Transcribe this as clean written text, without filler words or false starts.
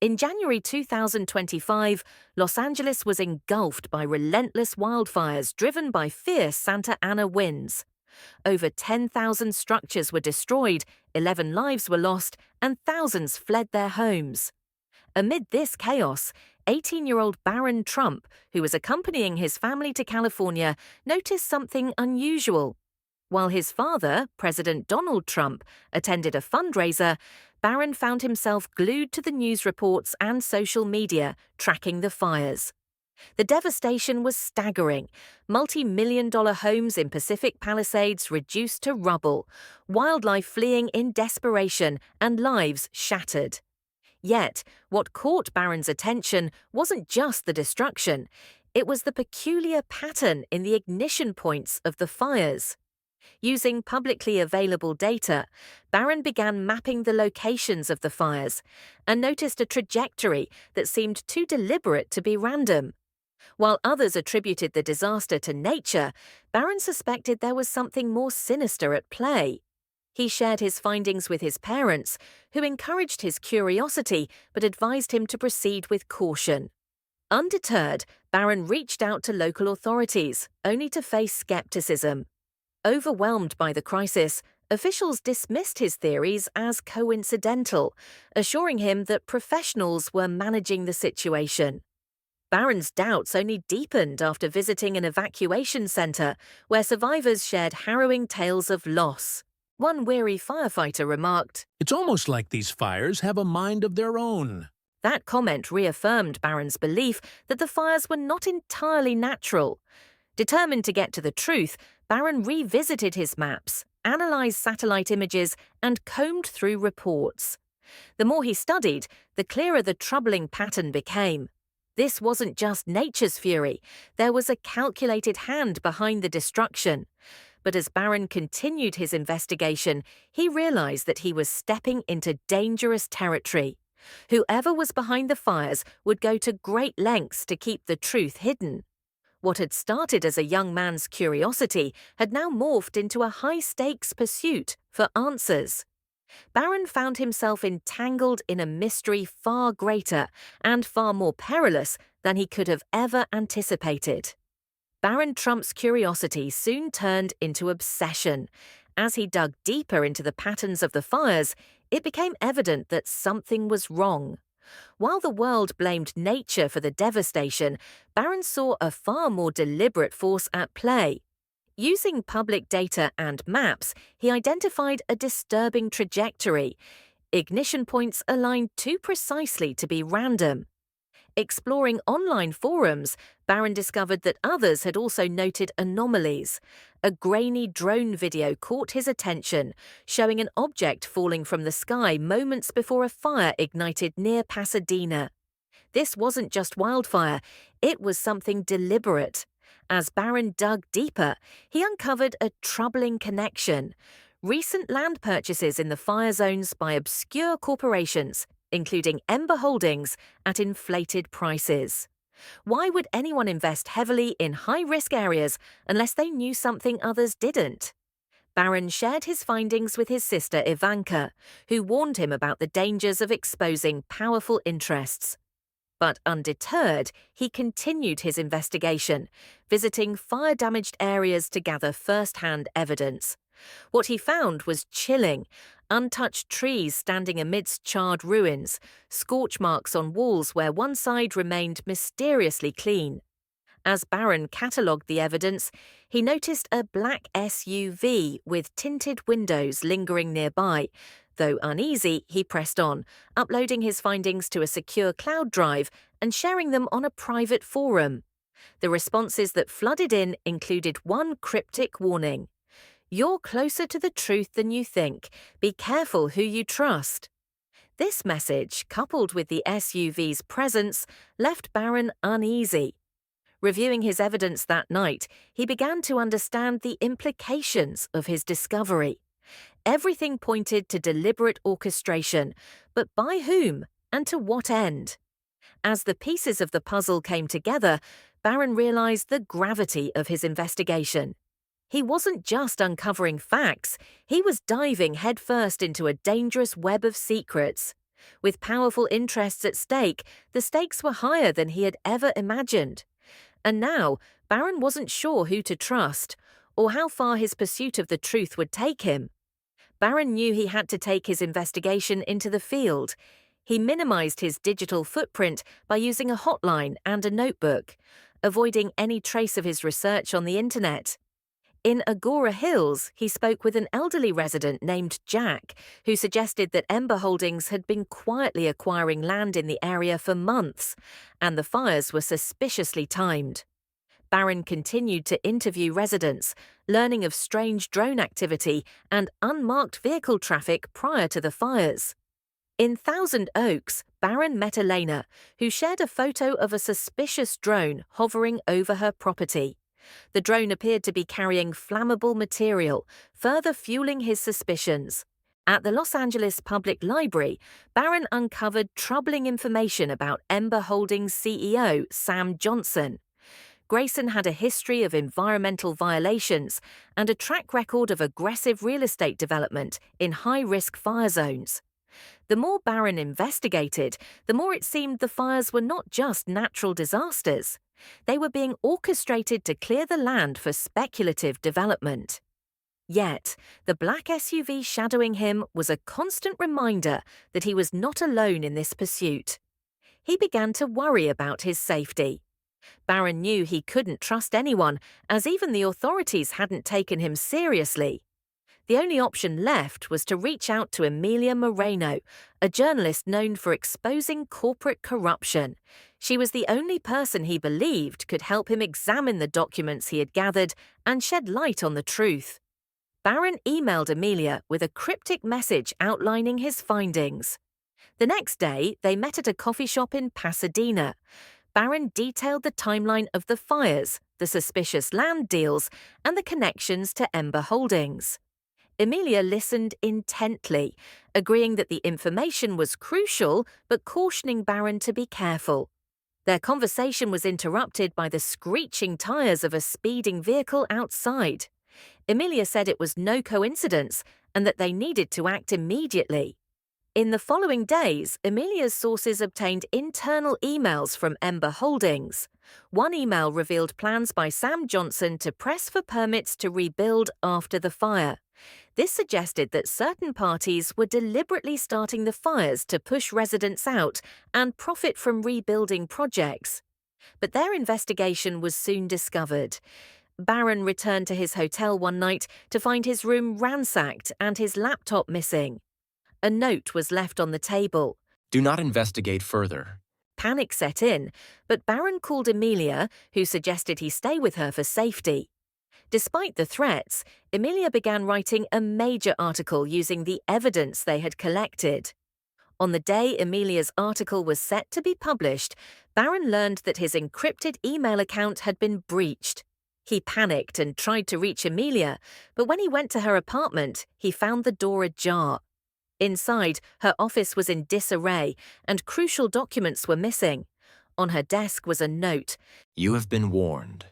In January 2025, Los Angeles was engulfed by relentless wildfires driven by fierce Santa Ana winds. Over 10,000 structures were destroyed, 11 lives were lost, and thousands fled their homes. Amid this chaos, 18-year-old Barron Trump, who was accompanying his family to California, noticed something unusual. While his father, President Donald Trump, attended a fundraiser, Barron found himself glued to the news reports and social media, tracking the fires. The devastation was staggering. Multi-million-dollar homes in Pacific Palisades reduced to rubble, wildlife fleeing in desperation, and lives shattered. Yet, what caught Barron's attention wasn't just the destruction. It was the peculiar pattern in the ignition points of the fires. Using publicly available data, Barron began mapping the locations of the fires and noticed a trajectory that seemed too deliberate to be random. While others attributed the disaster to nature, Barron suspected there was something more sinister at play. He shared his findings with his parents, who encouraged his curiosity but advised him to proceed with caution. Undeterred, Barron reached out to local authorities, only to face skepticism. Overwhelmed by the crisis, officials dismissed his theories as coincidental, assuring him that professionals were managing the situation. Barron's doubts only deepened after visiting an evacuation center where survivors shared harrowing tales of loss. One weary firefighter remarked, It's almost like these fires have a mind of their own. That comment reaffirmed Barron's belief that the fires were not entirely natural. Determined to get to the truth, Barron revisited his maps, analyzed satellite images, and combed through reports. The more he studied, the clearer the troubling pattern became. This wasn't just nature's fury. There was a calculated hand behind the destruction. But as Barron continued his investigation, he realized that he was stepping into dangerous territory. Whoever was behind the fires would go to great lengths to keep the truth hidden. What had started as a young man's curiosity had now morphed into a high-stakes pursuit for answers. Barron found himself entangled in a mystery far greater and far more perilous than he could have ever anticipated. Barron Trump's curiosity soon turned into obsession. As he dug deeper into the patterns of the fires, it became evident that something was wrong. While the world blamed nature for the devastation, Barron saw a far more deliberate force at play. Using public data and maps, he identified a disturbing trajectory. Ignition points aligned too precisely to be random. Exploring online forums, Barron discovered that others had also noted anomalies. A grainy drone video caught his attention, showing an object falling from the sky moments before a fire ignited near Pasadena. This wasn't just wildfire, it was something deliberate. As Barron dug deeper, he uncovered a troubling connection. Recent land purchases in the fire zones by obscure corporations, including Ember Holdings, at inflated prices. Why would anyone invest heavily in high-risk areas unless they knew something others didn't? Barron shared his findings with his sister Ivanka, who warned him about the dangers of exposing powerful interests. But undeterred, he continued his investigation, visiting fire-damaged areas to gather first-hand evidence. What he found was chilling: untouched trees standing amidst charred ruins, scorch marks on walls where one side remained mysteriously clean. As Barron catalogued the evidence, he noticed a black SUV with tinted windows lingering nearby. Though uneasy, he pressed on, uploading his findings to a secure cloud drive and sharing them on a private forum. The responses that flooded in included one cryptic warning: "You're closer to the truth than you think. Be careful who you trust." This message, coupled with the SUV's presence, left Barron uneasy. Reviewing his evidence that night, he began to understand the implications of his discovery. Everything pointed to deliberate orchestration, but by whom and to what end? As the pieces of the puzzle came together, Barron realized the gravity of his investigation. He wasn't just uncovering facts, he was diving headfirst into a dangerous web of secrets. With powerful interests at stake, the stakes were higher than he had ever imagined. And now, Barron wasn't sure who to trust, or how far his pursuit of the truth would take him. Barron knew he had to take his investigation into the field. He minimized his digital footprint by using a hotline and a notebook, avoiding any trace of his research on the internet. In Agora Hills, he spoke with an elderly resident named Jack, who suggested that Ember Holdings had been quietly acquiring land in the area for months, and the fires were suspiciously timed. Barron continued to interview residents, learning of strange drone activity and unmarked vehicle traffic prior to the fires. In Thousand Oaks, Barron met Elena, who shared a photo of a suspicious drone hovering over her property. The drone appeared to be carrying flammable material, further fueling his suspicions. At the Los Angeles Public Library, Barron uncovered troubling information about Ember Holdings CEO Sam Johnson. Grayson had a history of environmental violations and a track record of aggressive real estate development in high-risk fire zones. The more Barron investigated, the more it seemed the fires were not just natural disasters. They were being orchestrated to clear the land for speculative development. Yet, the black SUV shadowing him was a constant reminder that he was not alone in this pursuit. He began to worry about his safety. Barron knew he couldn't trust anyone, as even the authorities hadn't taken him seriously. The only option left was to reach out to Emilia Moreno, a journalist known for exposing corporate corruption. She was the only person he believed could help him examine the documents he had gathered and shed light on the truth. Barron emailed Emilia with a cryptic message outlining his findings. The next day, they met at a coffee shop in Pasadena. Barron detailed the timeline of the fires, the suspicious land deals, and the connections to Ember Holdings. Emilia listened intently, agreeing that the information was crucial but cautioning Barron to be careful. Their conversation was interrupted by the screeching tires of a speeding vehicle outside. Emilia said it was no coincidence and that they needed to act immediately. In the following days, Emilia's sources obtained internal emails from Ember Holdings. One email revealed plans by Sam Johnson to press for permits to rebuild after the fire. This suggested that certain parties were deliberately starting the fires to push residents out and profit from rebuilding projects. But their investigation was soon discovered. Barron returned to his hotel one night to find his room ransacked and his laptop missing. A note was left on the table. Do not investigate further. Panic set in, but Barron called Emilia, who suggested he stay with her for safety. Despite the threats, Emilia began writing a major article using the evidence they had collected. On the day Emilia's article was set to be published, Barron learned that his encrypted email account had been breached. He panicked and tried to reach Emilia, but when he went to her apartment, he found the door ajar. Inside, her office was in disarray, and crucial documents were missing. On her desk was a note. You have been warned.